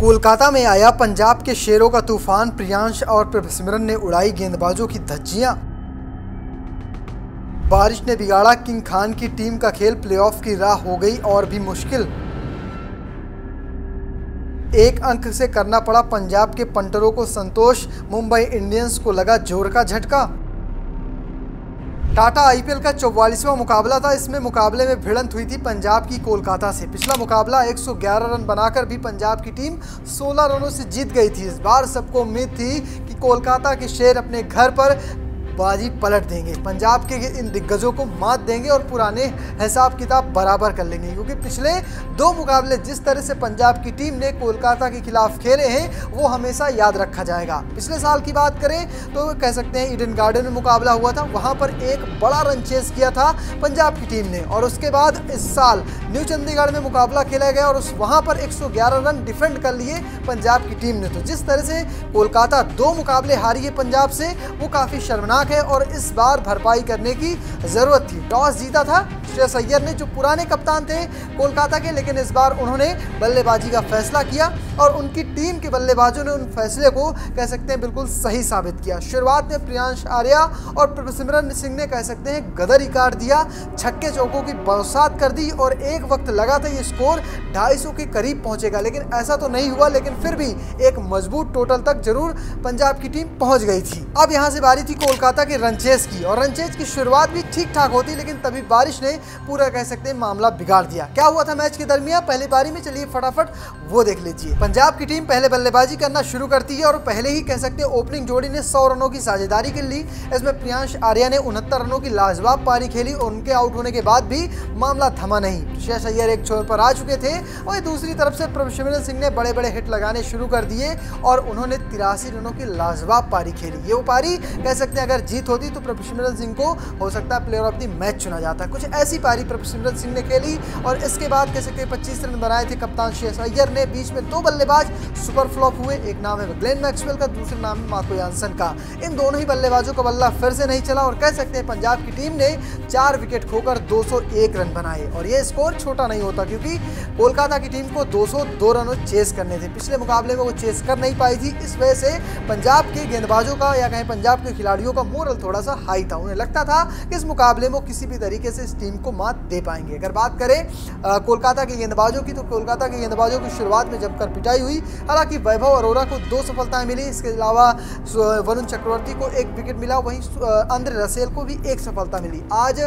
कोलकाता में आया पंजाब के शेरों का तूफान। प्रियांश और प्रभसिमरन ने उड़ाई गेंदबाजों की धज्जियां। बारिश ने बिगाड़ा किंग खान की टीम का खेल। प्लेऑफ की राह हो गई और भी मुश्किल। एक अंक से करना पड़ा पंजाब के पंटरों को संतोष। मुंबई इंडियंस को लगा जोर का झटका। टाटा आईपीएल का 44वां मुकाबला था। इसमें मुकाबले में भिड़ंत हुई थी पंजाब की कोलकाता से। पिछला मुकाबला 111 रन बनाकर भी पंजाब की टीम 16 रनों से जीत गई थी। इस बार सबको उम्मीद थी कि कोलकाता के शेर अपने घर पर बाजी पलट देंगे, पंजाब के इन दिग्गजों को मात देंगे और पुराने हिसाब किताब बराबर कर लेंगे, क्योंकि पिछले 2 मुकाबले जिस तरह से पंजाब की टीम ने कोलकाता के खिलाफ खेले हैं वो हमेशा याद रखा जाएगा। पिछले साल की बात करें तो कह सकते हैं ईडन गार्डन में मुकाबला हुआ था, वहां पर एक बड़ा रन चेस किया था पंजाब की टीम ने, और उसके बाद इस साल न्यू चंडीगढ़ में मुकाबला खेला गया और वहां पर 111 रन डिफेंड कर लिए पंजाब की टीम ने। तो जिस तरह से कोलकाता 2 मुकाबले हारी है पंजाब से, वो काफ़ी शर्मनाक है और इस बार भरपाई करने की जरूरत थी। टॉस जीता था श्रेयस अय्यर ने, जो पुराने कप्तान थे कोलकाता के, लेकिन इस बार उन्होंने बल्लेबाजी का फैसला किया और उनकी टीम के बल्लेबाजों ने उन फैसले को कह सकते हैं बिल्कुल सही साबित किया। शुरुआत में प्रियांश आर्या और प्रभसिमरन सिंह ने कह सकते हैं गदर ही काट दिया, छक्के चौकों की बरसात कर दी और एक वक्त लगा था ये स्कोर 250 के करीब पहुंचेगा, लेकिन ऐसा तो नहीं हुआ। लेकिन फिर भी एक मजबूत टोटल तक जरूर पंजाब की टीम पहुंच गई थी। अब यहां से बारी थी कोलकाता के रनचेज की, और रनचेज की शुरुआत भी ठीक ठाक होती, लेकिन तभी बारिश ने पूरा कह सकते हैं मामला बिगाड़ दिया। क्या हुआ था मैच के दरमियान पहली पारी में, चलिए फटाफट वो देख लीजिए। पंजाब की टीम पहले बल्लेबाजी करना शुरू करती है और पहले ही कह सकते हैं ओपनिंग जोड़ी ने 100 रनों की साझेदारी कर ली। इसमें प्रियांश आर्या ने 69 रनों की लाजवाब पारी खेली और उनके आउट होने के बाद भी मामला थमा नहीं। श्रेयस अय्यर एक छोर पर आ चुके थे और दूसरी तरफ से प्रभसिमरन सिंह ने बड़े बड़े हिट लगाने शुरू कर दिए और उन्होंने 83 रनों की लाजवाब पारी खेली। ये वो पारी कह सकते हैं अगर जीत होती तो प्रभसिमरन सिंह को हो सकता है प्लेयर ऑफ द मैच चुना जाता। कुछ ऐसी पारी प्रभसिमरन सिंह ने खेली और इसके बाद कह सकते हैं 25 रन बनाए थे कप्तान श्रेयस अय्यर ने। बीच में 2 बल्लेबाज सुपर फ्लॉप हुए, एक नाम है ग्लेन मैक्सवेल का, दूसरा नाम है मार्को यानसन का। इन दोनों ही बल्लेबाजों का बल्ला फिर से नहीं चला और कह सकते हैं पंजाब की टीम ने 4 विकेट खोकर 201 रन बनाए और ये स्कोर छोटा नहीं होता, क्योंकि कोलकाता की टीम को 202 रनों चेस करने थे। पिछले मुकाबले में वो चेस कर नहीं पाई थी, इस वजह से पंजाब के गेंदबाजों का या कहें पंजाब के खिलाड़ियों का मोरल थोड़ा सा हाई था। उन्हें लगता था कि इस मुकाबले में किसी भी तरीके से इस टीम को मात दे पाएंगे। अगर बात करें कोलकाता के गेंदबाजों की, तो कोलकाता के गेंदबाजों की शुरुआत में जमकर पिटाई हुई। हालांकि वैभव अरोरा को 2 सफलताएं मिली, इसके अलावा वरुण चक्रवर्ती को 1 विकेट मिला, वहीं आंद्रे रसेल को भी 1 सफलता मिली। आज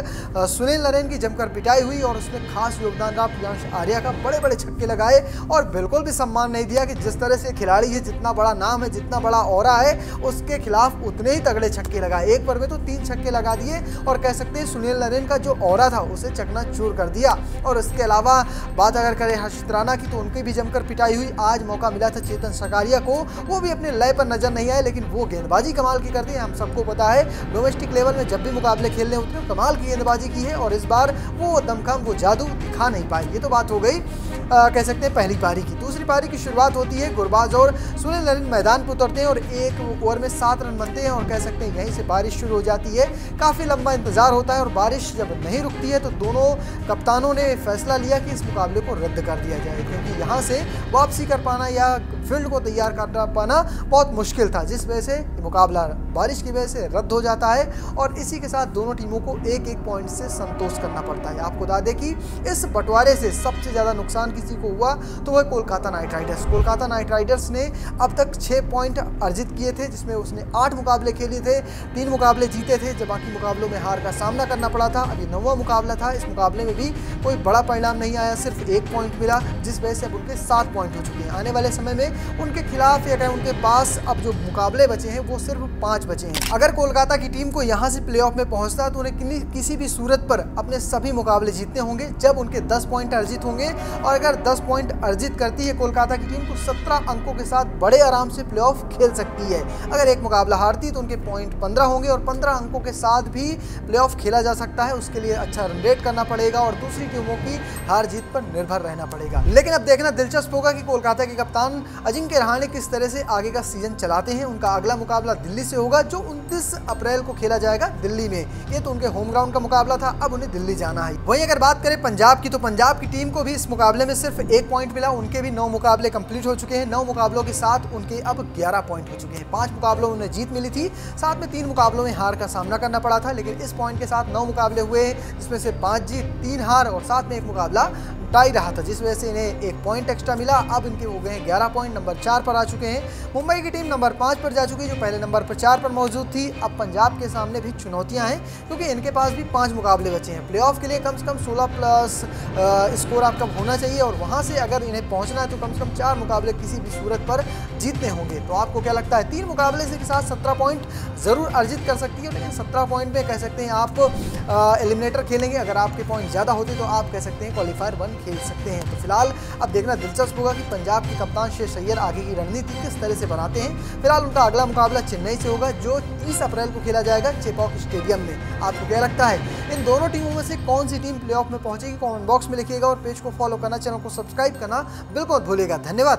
सुनील नरेन की जमकर पिटाई हुई और उसमें खास योगदान रहा प्रियांश आर्या का। बड़े बड़े छक्के लगाए और बिल्कुल भी सम्मान नहीं दिया कि जिस तरह से खिलाड़ी है, जितना बड़ा नाम है, जितना बड़ा ऑरा है, उसके खिलाफ उतने ही तगड़े छक्के लगाए। एक पर में तो 3 छक्के लगा दिए और कह सकते हैं सुनील नरेन का जो ऑरा था उसे चकनाचूर कर दिया। और इसके अलावा बात अगर करें हर्षित राणा की, तो उनकी भी जमकर पिटाई हुई। आज मौका मिला था चेतन सकारिया को, वो भी अपने लय पर नजर नहीं आए, लेकिन वो गेंदबाजी कमाल की करती है। हम सबको पता है डोमेस्टिक लेवल में जब भी मुकाबले खेलने उतरे कमाल की गेंदबाजी की है और इस बार वो दमखम, वो जादू दिखा नहीं पाई। ये तो बात हो गई कह सकते हैं पहली पारी की। दूसरी पारी की शुरुआत होती है, गुरबाज और सुनील नरेन मैदान पर उतरते हैं और 1 ओवर में 7 रन बनते हैं और कह सकते हैं यहीं से बारिश शुरू हो जाती है। काफ़ी लंबा इंतजार होता है और बारिश जब नहीं रुकती है तो दोनों कप्तानों ने फैसला लिया कि इस मुकाबले को रद्द कर दिया जाए, क्योंकि यहाँ से वापसी कर पाना या फील्ड को तैयार कर पाना बहुत मुश्किल था, जिस वजह से मुकाबला बारिश की वजह से रद्द हो जाता है और इसी के साथ दोनों टीमों को 1-1 पॉइंट से संतोष करना पड़ता है। आपको बता दें कि इस बंटवारे से सबसे ज़्यादा नुकसान किसी को हुआ तो वह Kolkata night Riders. Kolkata night Riders ने अब तक 6 पॉइंट अर्जित किए थे, जिसमें उसने 8 मुकाबले खेले थे, 3 मुकाबले जीते थे, जब बाकी मुकाबलों में हार का सामना करना पड़ा था। अभी 9वां मुकाबला था, इस मुकाबले में भी कोई बड़ा परिणाम नहीं आया, सिर्फ 1 पॉइंट मिला, जिस वजह से अब उनके 7 पॉइंट हो चुके हैं। आने वाले समय में उनके खिलाफ या कहें उनके पास अब जो मुकाबले बचे हैं वो सिर्फ 5 बचे हैं। अगर कोलकाता की टीम को यहाँ से प्लेऑफ में पहुँचता तो उन्हें किसी भी सूरत पर अपने सभी मुकाबले जीतने होंगे, जब उनके 10 पॉइंट अर्जित होंगे। और अगर 10 पॉइंट अर्जित करती है कोलकाता की टीम तो 17 अंकों के साथ बड़े आराम से प्लेऑफ खेल सकती है। अगर एक मुकाबला हारती तो उनके पॉइंट 15 होंगे और 15 अंकों के साथ भी प्लेऑफ खेला जा सकता है। उसके लिए अच्छा रन रेट करना पड़ेगा और दूसरी टीमों की हार जीत पर निर्भर रहना पड़ेगा। लेकिन अब देखना दिलचस्प होगा कि कोलकाता के कप्तान अजिंक्य रहाणे किस तरह से आगे का सीजन चलाते हैं। उनका अगला मुकाबला दिल्ली से होगा होगा जो 29 अप्रैल को खेला जाएगा दिल्ली में। ये तो उनके होम ग्राउंड का मुकाबला था, अब उन्हें दिल्ली जाना है। वहीं अगर बात करें पंजाब की, तो पंजाब की टीम को भी इस मुकाबले में सिर्फ 1 पॉइंट मिला। उनके भी 9 मुकाबले कंप्लीट हो चुके हैं। 9 मुकाबलों के साथ उनके अब 11 पॉइंट हो चुके हैं। 5 मुकाबलों में उन्हें जीत मिली थी, साथ में 3 मुकाबलों में हार का सामना करना पड़ा था, लेकिन इस पॉइंट के साथ 9 मुकाबले हुए जिसमें से 5 जीत 3 हार और साथ में 1 मुकाबला टाई रहा था, जिस वजह से इन्हें 1 पॉइंट एक्स्ट्रा मिला। अब इनके हो गए हैं 11 पॉइंट, नंबर 4 पर आ चुके हैं। मुंबई की टीम नंबर 5 पर जा चुकी है, जो पहले नंबर पर 4 पर मौजूद थी। अब पंजाब के सामने भी चुनौतियां हैं, क्योंकि इनके पास भी 5 मुकाबले बचे हैं। प्लेऑफ के लिए कम से कम 16 प्लस स्कोर आपका होना चाहिए, और वहां से अगर इन्हें पहुंचना है तो कम से कम 4 मुकाबले किसी भी सूरत पर जीतने होंगे। तो आपको क्या लगता है, 3 मुकाबले से के साथ 17 पॉइंट जरूर अर्जित कर सकती है, लेकिन 17 पॉइंट में कह सकते हैं आप एलिमिनेटर खेलेंगे। अगर आपके पॉइंट ज़्यादा होते तो आप कह सकते हैं क्वालिफायर 1 खेल सकते हैं। तो फिलहाल अब देखना दिलचस्प होगा कि पंजाब के कप्तान श्रेयस अय्यर आगे की रणनीति किस तरह से बनाते हैं। फिलहाल उनका अगला मुकाबला चेन्नई से होगा, जो 30 अप्रैल को खेला जाएगा चेपॉक स्टेडियम में। आपको क्या लगता है, इन दोनों टीमों में से कौन सी टीम प्लेऑफ में पहुंचेगी? कमेंट बॉक्स में लिखिएगा और पेज को फॉलो करना, चैनल को सब्सक्राइब करना बिल्कुल मत भूलिएगा। धन्यवाद।